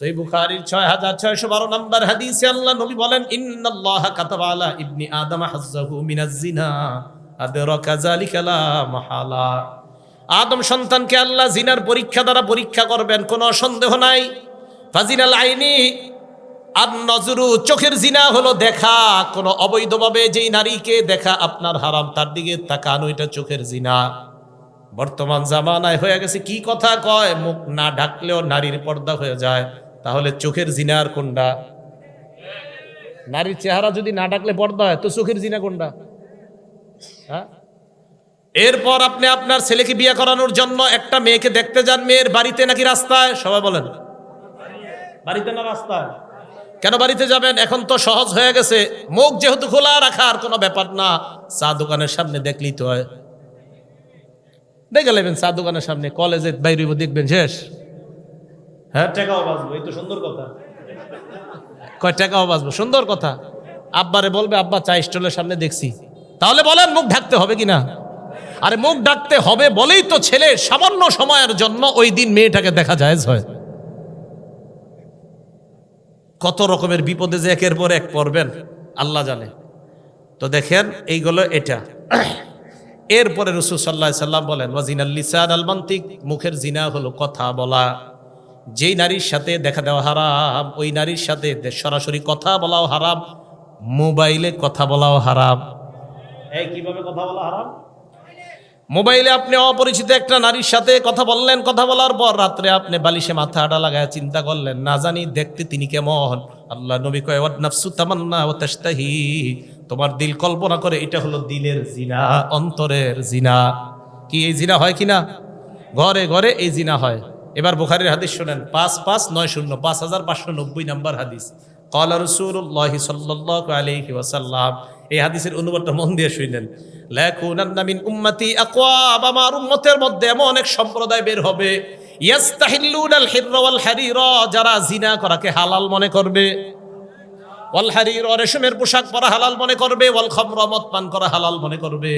সহিহ বুখারীর 6612 নম্বর হাদিসে আল্লাহ নবী বলেন, ইন্নাল্লাহা কাতাবা আলা ইবনি আদম হাজ্জাহু মিনাজ জিনা আদরাকা যালিকা লা মাহালা। আদম সন্তানকে আল্লাহ জিনার পরীক্ষা দ্বারা পরীক্ষা করবেন, কোনো সন্দেহ নাই। ফাজিনাল আইনি আর নজরু, চোখের জিনা হলো দেখা, কোনো অবৈধভাবে যেই নারীকে দেখা আপনার হারাম, তার দিকে তাকানো, এটা চোখের জিনা। বর্তমান জামানায় হয়ে গেছে কি কথা কয়, মুখ না ঢাকলেও নারীর পর্দা হয়ে যায়। তাহলে চোখের জিনার কোনটা? নারীর চেহারা যদি না ঢাকলে পর্দা হয়, তো চোখের জিনা কোনটা? হ্যাঁ। এরপর আপনি আপনার ছেলেকে বিয়ে করানোর জন্য একটা মেয়েকে দেখতে যান, মেয়ের বাড়িতে নাকি রাস্তায়? সবাই বলেন বাড়িতে না রাস্তায়? কেন বাড়িতে যাবেন? এখন তো সহজ হয়ে গেছে, মুখ যেহেতু খোলা রাখার কোনো ব্যাপার না, চা দোকানের সামনে দেখলেই তো হয়। দেখে নেবেন চা দোকানের সামনে, কলেজে বাইরে দেখবেন শেষ। হ্যাঁ, টাকাও বাঁচবো, এই তো সুন্দর কথা। কয় টাকাও বাঁচবো, সুন্দর কথা। আব্বারে বলবে, আব্বা চা স্টলের সামনে দেখছি। তাহলে বলেন মুখ ঢাকতে হবে কিনা? আরে মুখ ঢাকতে হবে বলেই তো ছেলে সামান্য সময়ের জন্য ওই দিন মেয়েটাকে দেখা যায় হয়। কত রকমের বিপদে যে একের পর এক পড়বেন আল্লাহ জানে। তো দেখেন এইগুলো এটা। এরপরে রাসূল সাল্লাল্লাহু আলাইহি সাল্লাম বলেন, ওয়াজিনাল লিসান আল মান্তিক, মুখের জিনা হলো কথা বলা। যেই নারীর সাথে দেখা দেওয়া হারাম, ওই নারীর সাথে সরাসরি কথা বলাও হারাম, মোবাইলে কথা বলাও হারাম। এই কিভাবে কথা বলা হারাম? মোবাইলে আপনি অপরিচিত একটা নারীর সাথে কথা বললেন, কথা বলার পর রাত্রে আপনি বালিশে মাথাটা লাগায় চিন্তা করলেন, না জানি দেখতে তিনি কেমন। আল্লাহ নবী কয়, ওয়ান নাফসু তামান্না ওয়া তাশতাহি, তোমার দিল কল্পনা করে, এটা হলো দিলের জিনা, অন্তরের জিনা। কি এই জিনা হয় কিনা? ঘরে ঘরে এই জিনা হয়। এবার বুখারীর হাদিস শুনেন, 5590, 5590 নম্বর হাদিস। ক্বালা রাসূলুল্লাহি সাল্লাল্লাহু আলাইহি ওয়াসাল্লাম, এই হাদিসের অনুবাদটা মন দিয়ে শুনেন। লা কুনান্না মিন উম্মতি আকওয়াম, আমার উম্মতের মধ্যে এমন এক সম্প্রদায় বের হবে, ইয়াস্তাহিল্লুনাল হিররা ওয়াল হারিরা, যারা জিনা করাকে হালাল মনে করবে, ওয়াল হারির, রেশমের পোশাক পরা হালাল মনে করবে, ওয়াল খামরা, মদ পান করা হালাল মনে করবে,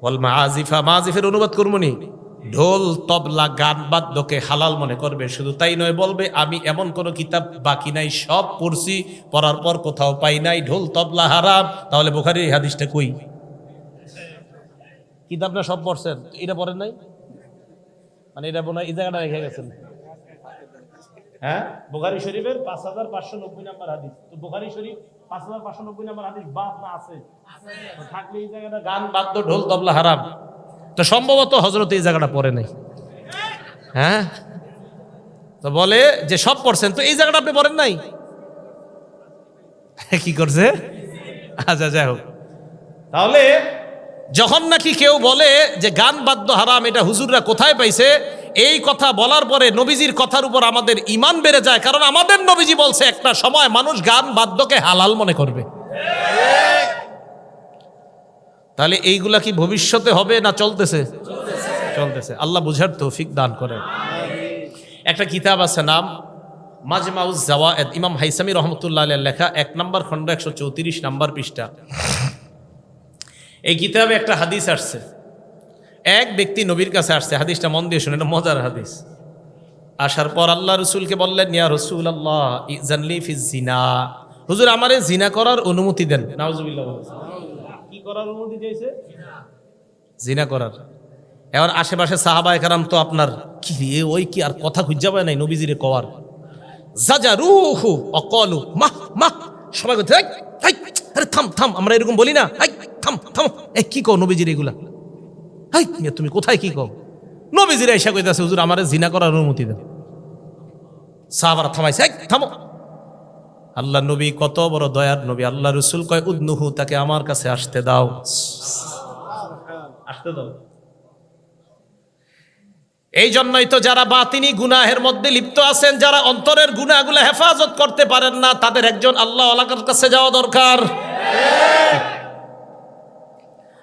ওয়াল মাআজিফা, মাআজিফের অনুবাদ করমুনি, ঢোল তবলা গান বাদ্যকে হালাল মনে করবে। শুধু তাই নয়, বলবে আমি এমন কোন কিতাব বাকি নাই, সব পড়ছি, পড়ার পর কোথাও পাই নাই ঢোল তবলা হারাম। তাহলে বুখারীর এই হাদিসটা কই? কিতাবটা সব পড়ছেন, এটা পড়েন নাই, মানে এটা বোনা এই জায়গাটা রেখে গেছেন। হ্যাঁ, বুখারী শরীফের 5590 নম্বর হাদিস। তো বুখারী শরীফ 5590 নম্বর হাদিস বাদ না আছে? থাকলে এই জায়গাটা গান বাদ্য ঢোল তবলা হারাম, তো সম্ভবত হযরত এই জায়গাটা পড়ে নাই। হ্যাঁ, তো বলে যে সব পড়ছেন, তো এই জায়গাটা আপনি পড়েন নাই, কি করছে? আচ্ছা, যাই হোক। তাহলে যখন নাকি কেউ বলে যে গান বাদ্য হারাম, এটা হুজুররা কোথায় পাইছে, এই কথা বলার পরে নবীজির কথার উপর আমাদের ঈমান বেড়ে যায়, কারণ আমাদের নবীজি বলছে একটা সময় মানুষ গান বাদ্যকে হালাল মনে করবে। তাহলে এইগুলা কি ভবিষ্যতে হবে না চলতেছে? চলতেছে। আল্লাহ বুঝার তৌফিক দান করেন। একটা কিতাব আছে, নাম মাজমাউজ জাওয়ায়েদ, ইমাম হাইসামি রহমতুল্লাহ আলাইহির লেখা, 1 নম্বর খণ্ড 134 নম্বর পৃষ্ঠা। এই কিতাবে একটা হাদিস আসছে, এক ব্যক্তি নবীর কাছে আসছে, হাদিসটা মন দিয়ে শুনে, এটা মজার হাদিস। আসার পর আল্লাহ রসুলকে বললেন, ইয়া রাসূলুল্লাহ ইযানলি ফিজ জিনা, হুজুর আমারে জিনা করার অনুমতি দেন। নাউজুবিল্লাহ। কি করার অনুমতি চাইছে? জিনা করার। এখন আশেপাশে সাহাবায়ে কেরাম তো আপনার কি রে, ওই কি আর কথা খুঁজে পায় নাই নবীজিরে কওয়ার, জাজারুহু অকলু মাহ মাহ, সবাই বলতে আরে থাম থাম, আমরা এরকম বলি না, থাম থাম, এই কি কও নবীজির এগুলা, হাই তুমি কোথায় কি কও? নবীজির আয়েশা কইতাছে, হুজুর আমারে জিনা করার অনুমতি দেন। সাহাবারা থামাইছে, থামো। আল্লাহ নবী কত বড় দয়ার নবী, আল্লাহ রাসূল কয় উদনুহু, তাকে আমার কাছে আসতে দাও, আসতে দাও। এই জন্যই তো যারা বাতিনি গুনাহের মধ্যে লিপ্ত আছেন, যারা অন্তরের গুনাহগুলো হেফাজত করতে পারেন না, তাদের একজন আল্লাহ ওয়ালার কাছে যাওয়া দরকার।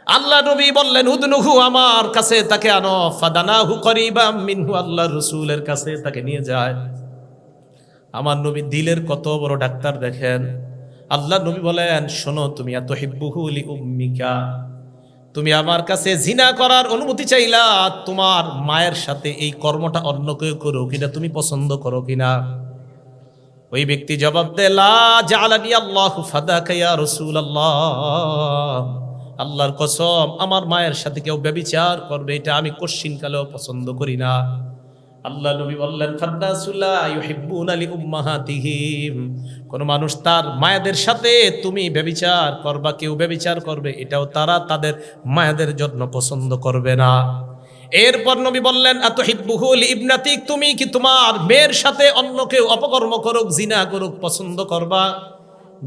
আল্লাহ নবী বললেন উদনুহু, আমার কাছে তাকে আনো, ফাদানাহু করিবাম মিনহু, আল্লাহ রাসূলের কাছে তাকে নিয়ে যায়। আমার নবী দিলের কত বড় ডাক্তার দেখেন। আল্লাহ নবী বলেন, শোনো, তুমি আতুহিব্বুহু লিউম্মিকা, তুমি আমার কাছে জিনা করার অনুমতি চাইলা, তোমার মায়ের সাথে এই কর্মটা অন্য কেউ করো কিনা তুমি পছন্দ করো কিনা? ওই ব্যক্তি জবাব দেয়, লা জাআলানি আল্লাহু ফাদাকা ইয়া রাসূলুল্লাহ, আল্লাহর কসম আমার মায়ের সাথে কেউ ব্যভিচার করবে এটা আমি কোশ্চিনকালেও পছন্দ করি না। আল্লাহ নবী বললেন, ফান্নাসুলা ইউহিব্বুনা লিউম্মাহাতিহিম, কোন মানুষ তার মায়েদের সাথে তুমি ব্যভিচার করবা, কেউ ব্যভিচার করবে এটাও তারা তাদের মায়েদের জন্য পছন্দ করবে না। এরপর নবী বললেন, আতুহিব্বুহু লিইবনাতিক, তুমি কি তোমার মেয়ের সাথে অন্য কেউ অপকর্ম করুক, জিনা করুক পছন্দ করবা?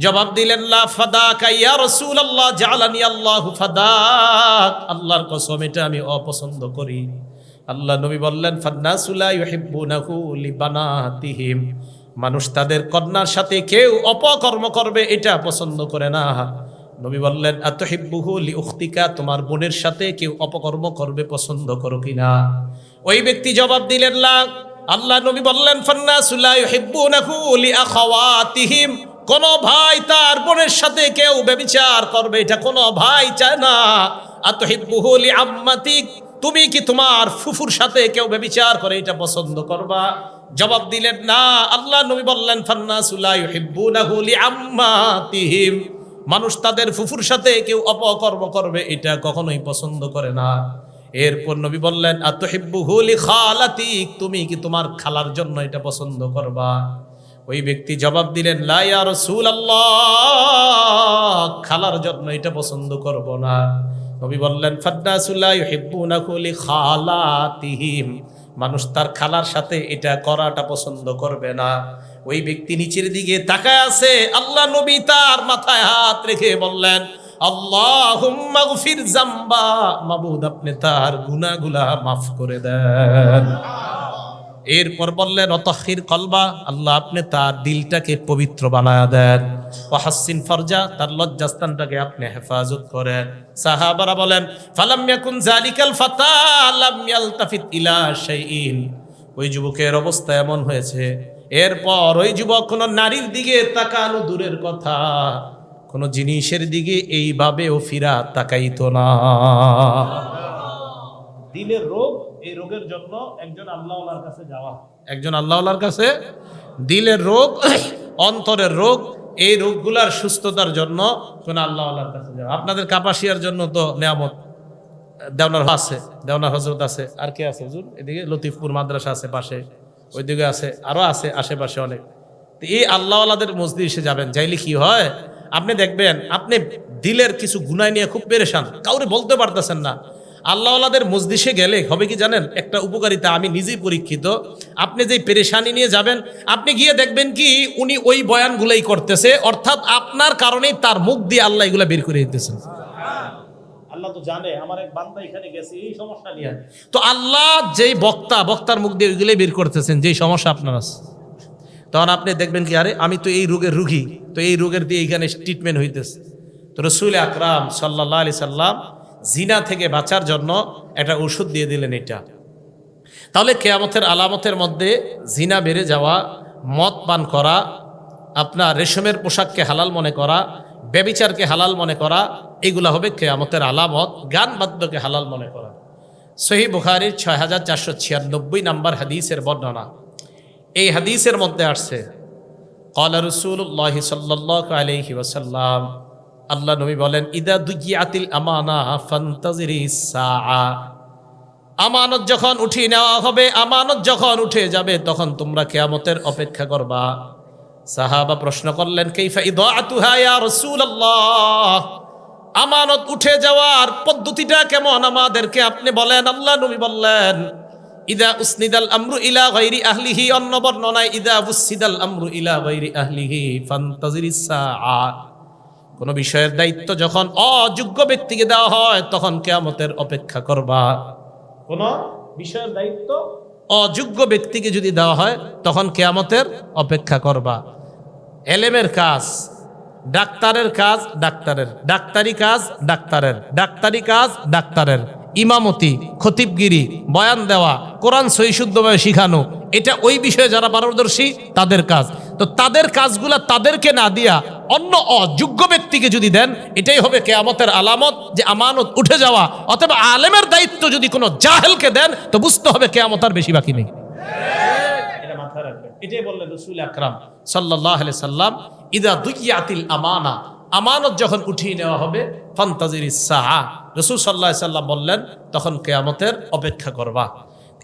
জবাব দিলেন, লা ফাদাকা ইয়া রাসূলুল্লাহ জাআলানি আল্লাহু ফাদাক, আল্লাহর কসম এটা আমি অপছন্দ করি। আল্লাহ নবী বললেন, ফান্নাসু লা ইউহিব্বুনাহু লিবানাতিহিম, মানুষ তাদের কন্যার সাথে কেউ অপকর্ম করবে এটা পছন্দ করে না। নবী বললেন, আতুহিব্বুহু লিউখতিকা, তোমার বোনের সাথে কেউ অপকর্ম করবে পছন্দ করো কিনা? ওই ব্যক্তি জবাব দিলেন, লা। আল্লাহ নবী বললেন, ফান্নাসু লা ইউহিব্বুনাহু লিআখাওয়াতিহিম, কোন ভাই তার বোনের সাথে কেউ ব্যভিচার করবে এটা কোন ভাই চায় না। আতুহিব্বুহু লিআম্মাতিক, তুমি কি তোমার ফুফুর সাথে কেউ ব্যভিচার করে এটা পছন্দ করবা? জবাব দিলেন, না। আল্লাহ নবী বললেন, ফান্নাসু লা ইউহিব্বুনাহু লিআম্মাতিহিম, মানুষ তাদের ফুফুর সাথে কেউ অপকর্ম করবে এটা কখনোই পছন্দ করে না। এরপর নবী বললেন, আতুহিব্বুহু লিখালাতিক, তুমি কি তোমার খালার জন্য এটা পছন্দ করবা? ওই ব্যক্তি জবাব দিলেন, লা ইয়া রাসূলুল্লাহ, খালার জন্য এটা পছন্দ করব না। নবী বললেন, ফান্নাসু লা ইউহিব্বুনাহু লিখালাতিহিম, মানুষ তার খালার সাথে এটা করাটা পছন্দ করবে না। ওই ব্যক্তি নিচের দিকে তাকায় আছে। আল্লাহ নবী তার মাথায় হাত রেখে বললেন, আল্লাহুম্মা গফির যামবা, মাবুদ আপনি তার গুনাহগুলো মাফ করে দেন। এরপর বললেন, অতহির কলবা, আল্লাহ আপনি তার দিলটাকে পবিত্র বানায়া দেন। ওয়াহাসসিন ফারজা, তার লজ্জাস্থানটাকে আপনি হেফাজত করেন। সাহাবারা বলেন, ফালাম ইয়াকুন যালিকাল ফাতা লাম ইয়ালতাফিত ইলা শাইইন, ওই যুবকের অবস্থা এমন হয়েছে, এরপর ওই যুবক কোন নারীর দিকে তাকানো দূরের কথা, কোন জিনিসের দিকে এইভাবেও ফিরা তাকাইতো না। দিলের রোগ, এই রোগের জন্য একজন আল্লাহওয়ালার কাছে যাওয়া, একজন আল্লাহওয়ালার কাছে। দিলের রোগ, অন্তরের রোগ, এই রোগগুলার সুস্থতার জন্য কোন আল্লাহওয়ালার কাছে যাওয়া। আপনাদের কাপাসিয়ার জন্য তো নিয়ামত দেওনার আছে, দেওনার হজরত আছে, আর কে আছে হুজুর? এদিকে লতিফপুর মাদ্রাসা আছে পাশে, ওইদিকে আছে, আরো আছে আশেপাশে অনেক। এই আল্লাহওয়ালাদের মজলিসে যাবেন, যাইলে কি হয়, আপনি দেখবেন আপনি দিলের কিছু গুনাহ নিয়ে খুব পেরেশান, কাউরে বলতে পারতেছেন না। আল্লাহওয়ালাদের মজলিসে গেলে হবে কি জানেন, একটা উপকারিতা, আমি নিজেই পরীক্ষিত। আপনি যেই পেরেশানি নিয়ে যাবেন, আপনি গিয়ে দেখবেন কি উনি ওই বয়ানগুলাই করতেছে, অর্থাৎ আপনার কারণেই তার মুখ দিয়ে আল্লাহ এগুলা বের করে দিতেছেন। আল্লাহ তো জানে আমার এক বান্দা এখানে গেছে এই সমস্যা নিয়ে, তো আল্লাহ যেই বক্তার মুখ দিয়ে ওইগুলাই বের করতেছেন যেই সমস্যা আপনার আছে। তখন আপনি দেখবেন কি, আরে আমি তো এই রোগের রুগী, তো এই রোগের দিয়ে এখানে ট্রিটমেন্ট হইতেছে। তো রাসূল আকরাম সাল্লাল্লাহু আলাইহি সাল্লাম জিনা থেকে বাঁচার জন্য একটা ওষুধ দিয়ে দিলেন এটা। তাহলে কিয়ামতের আলামতের মধ্যে জিনা বেড়ে যাওয়া, মদ পান করা, আপনার রেশমের পোশাককে হালাল মনে করা, ব্যভিচারকে হালাল মনে করা, এগুলা হবে কিয়ামতের আলামত। গান বাদ্যকে হালাল মনে করা। সহিহ বুখারীর 6496 নাম্বার হাদিসের বর্ণনা। এই হাদিসের মধ্যে আসছে, ক্বালা রাসূলুল্লাহ সাল্লাল্লাহু আলাইহি ওয়াসাল্লাম, আল্লাহ নবী বলেন, ইদা দুগিয়াতিল আমানা ফান্তাজিরিস সাআ, আমানত যখন উঠিয়ে নেওয়া হবে, আমানত যখন উঠে যাবে, তখন তোমরা কিয়ামতের অপেক্ষা করবা। সাহাবা প্রশ্ন করলেন, কাইফা ইদাআতুহা ইয়া রাসূলুল্লাহ, আমানত উঠে যাওয়ার পদ্ধতিটা কেমন আমাদেরকে আপনি বলেন। আল্লাহ নবী বললেন, ইদা উসনিদাল আমরু ইলা গায়রি আহলিহি, অন্য বর্ণনায় ইদা উসনিদাল আমরু ইলা গায়রি আহলিহি ফান্তাজিরিস সাআ, কোন বিষয়ের দায়িত্ব যখন অযোগ্য ব্যক্তিকে দেওয়া হয় তখন কিয়ামতের অপেক্ষা করবা। কোন বিষয়ের দায়িত্ব অযোগ্য ব্যক্তিকে যদি দেওয়া হয় তখন কিয়ামতের অপেক্ষা করবা। এলেমের কাজ ডাক্তারের কাজ ডাক্তারের, ডাক্তারি কাজ ডাক্তারের, ডাক্তারি কাজ ডাক্তারের, ইমামতি, খতিবগিরি, বয়ান দেওয়া, কোরআন সহিশুদ্ধভাবে শিখানো, এটা ওই বিষয়ে যারা পারদর্শী তাদের কাজ। তো তাদের কাজগুলা তাদেরকে না দিয়া অন্য অযোগ্য ব্যক্তিকে যদি দেন, এটাই হবে কিয়ামতের আলামত যে আমানত উঠে যাওয়া। অথবা আলেমের দায়িত্ব যদি কোনো জাহেলকে দেন, তো বুঝতে হবে কিয়ামত আর বেশি বাকি নেই। এটা মাথায় রাখবেন। এটাই বললেন রাসূল আকরাম সাল্লাল্লাহু আলাইহি সাল্লাম, ইদা দুকিয়াতিল আমানা, আমানত যখন উঠিয়ে নেওয়া হবে, ফান্তাজিরিস সাআ, রাসূল সাল্লাল্লাহু আলাইহি সাল্লাম বললেন তখন কিয়ামতের অপেক্ষা করবা।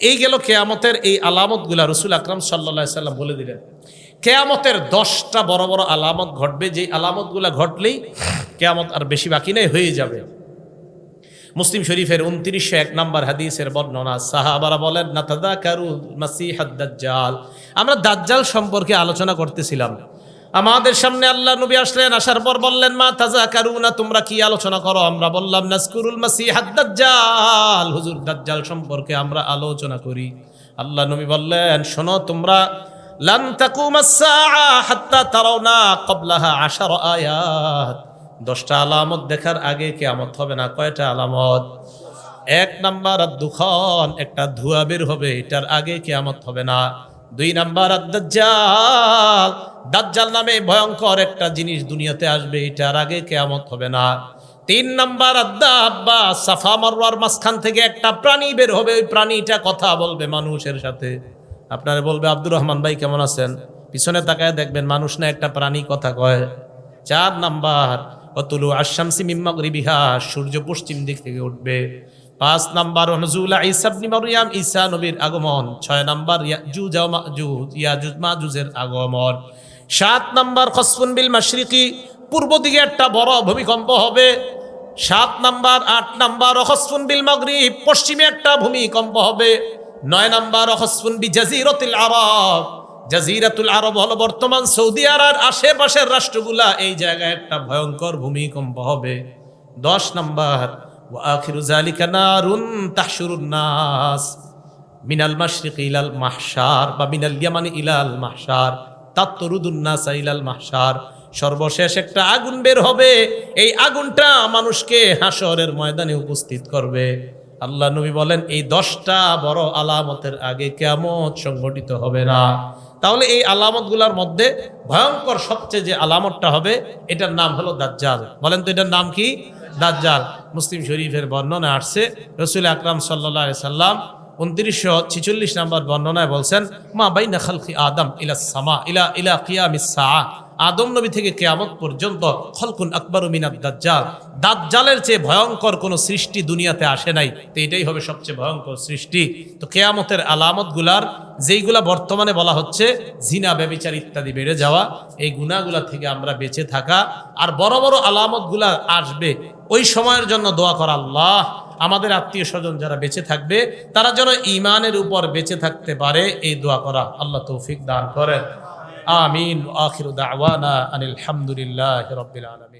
এই গেল কিয়ামতের এই আলামতগুলা রাসূল আকরাম সাল্লাল্লাহু আলাইহি সাল্লাম বলে দিলেন। কিয়ামতের 10টা বড় বড় আলামত ঘটবে, যে আলামতগুলা ঘটলেই কিয়ামত আর বেশি বাকি নেই, হয়ে যাবে। মুসলিম শরীফের 2901 নম্বর হাদিসের বর্ণনা, সাহাবারা বলেন, নাতাযাকারুল মাসিহাদ দাজ্জাল, আমরা দাজ্জাল সম্পর্কে আলোচনা করতেছিলাম। আমাদের সামনে আল্লাহ নবী আসলেন, আসার পর বললেন, মা তাযাকারুনা, তোমরা কি আলোচনা করো? আমরা বললাম, নাজকুরুল মাসিহাদ দাজ্জাল, হুজুর দাজ্জাল সম্পর্কে আমরা আলোচনা করি। আল্লাহ নবী বললেন, শোনো তোমরা, লান তাকুমাস সাআ হাত্তা তারাউনা ক্বাবলাহা 10 আয়াত, 10টা আলামত দেখার আগে কিয়ামত হবে না। কয়টা আলামত? 1 নাম্বার আদ-দুখান, একটা ধোঁয়া বের হবে, এটার আগে কিয়ামত হবে না। 2 নাম্বার আদ-দাজ্জাল, দাজ্জাল নামে ভয়ঙ্কর একটা জিনিস দুনিয়াতে আসবে, এটার আগে কিয়ামত হবে না। 3 নাম্বার আদ-দাব্বা, সাফা মারওয়ার মাঝখান থেকে একটা প্রাণী বের হবে, ওই প্রাণীটা কথা বলবে মানুষের সাথে। আপনারা বলবে, আব্দুর রহমান ভাই কেমন আছেন? পিছনে তাকায় দেখবেন মানুষ না একটা প্রাণী কথা কয়। 4 নাম্বার অতুলু আশ-শামসি মিন মাগরিবিহা, সূর্য পশ্চিম দিক থেকে উঠবে। 5 নাম্বার নুজুল ঈসা ইবনে মারইয়াম, ঈসা নবীর আগমন। 6 নাম্বার ইয়াজুজ ওয়া মাজুজ, ইয়াজুজ মাজুজের আগমন। 7 নাম্বার খসফুন বিল মাশরিকি, পূর্ব দিকে একটা বড় ভূমিকম্প হবে। 7 নাম্বার 8 নাম্বার খসফুন বিল মাগরিব, পশ্চিমে একটা ভূমিকম্প হবে। 9 নাম্বার খসফুন বি জাজিরাতুল আরব, জাজিরাতুল আরব হলো বর্তমান সৌদি আরব আশেপাশের রাষ্ট্রগুলা, এই জায়গায় একটা ভয়ঙ্কর ভূমিকম্প হবে। 10 নাম্বার ওয়া আখিরু যালিকা নারুন তাহশুরুন নাস মিনাল মাশরিকি ইলাল মাহশার, বা মিনাল ইয়ামানি ইলাল মাহশার তাতরুদুন নাস ইলাল মাহশার, সর্বশেষ একটা আগুন বের হবে, এই আগুনটা মানুষকে হাসরের ময়দানে উপস্থিত করবে। আল্লাহ নবী বলেন, এই 10টা বড় আলামতের আগে কিয়ামত সংঘটিত হবে না। তাহলে এই আলামতগুলোর মধ্যে ভয়ঙ্কর সবচেয়ে যে আলামতটা হবে, এটার নাম হলো দাজ্জাল। বলেন তো এটার নাম কি? দাজ্জাল। মুসলিম শরীফের বর্ণনা আসছে, রাসূল আকরাম সাল্লাল্লাহু আলাইহি সাল্লাম 2946 নম্বর বর্ণনায় বলছেন, মা বাইনা খালকি আদম ইলাস সামা ইলা কিয়ামিস সাআ, আদম নবী থেকে কিয়ামত পর্যন্ত খলকুন আকবারু মিনাদ দাজ্জাল, দাজ্জালের চেয়ে ভয়ঙ্কর কোন সৃষ্টি দুনিয়াতে আসে নাই, তো এটাই হবে সবচেয়ে ভয়ঙ্কর সৃষ্টি। তো কিয়ামতের আলামতগুলার যেইগুলা বর্তমানে বলা হচ্ছে, জিনা, ব্যভিচার ইত্যাদি বেড়ে যাওয়া, এই গুনাহগুলা থেকে আমরা বেঁচে থাকা, আর বড় বড় আলামতগুলা আসবে, ওই সময়ের জন্য দোয়া করা, আল্লাহ আমাদের আত্মীয় স্বজন যারা বেঁচে থাকবে তারা যেন ঈমানের উপর বেঁচে থাকতে পারে, এই দোয়া করা। আল্লাহ তৌফিক দান করেন। আমিন। আখিরু দাওয়ানা আনিল হামদুলিল্লাহি রাব্বিল আলামিন।